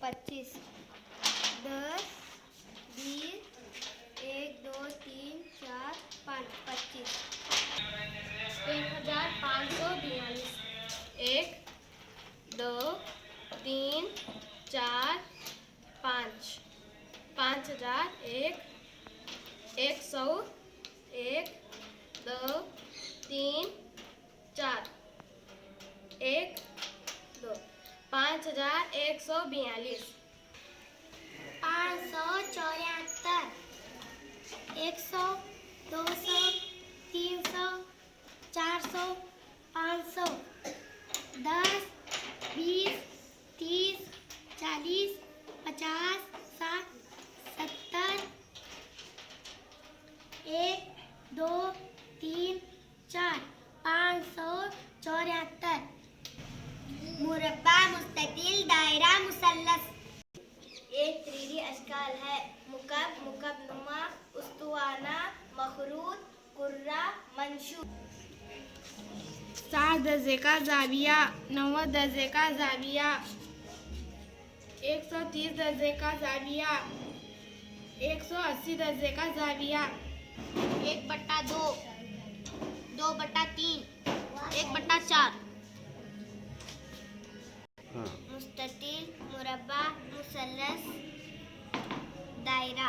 25, 10, 20, 1, 2, 3, 4, 5, 25, 1542, 1, 2, 3, 4, 5, 5000, 1, 100, 1, 2, 3, 4, 1, 2, 5142, 574, 100, 200, 300, 400, 500, 10, 20, 30, 40, 50, 60, 70, 1, 2, 3, 4, 574, मुरब्बा, मुस्ततिल, दायरा, मुसल्लस। एक 3D अशकाल है। मुकब, मुकबनुमा, उस्तुआना, मखरूत, कुर्रा, मंशूर। 60 दर्जे का जाविया, 90 दर्जे का जाविया, 130 दर्जे का जाविया, 180 दर्जे का जाविया, 1/2, 2/3, 1/4। मुस्ततिल, मुरब्बा, मुसल्लस, दायरा।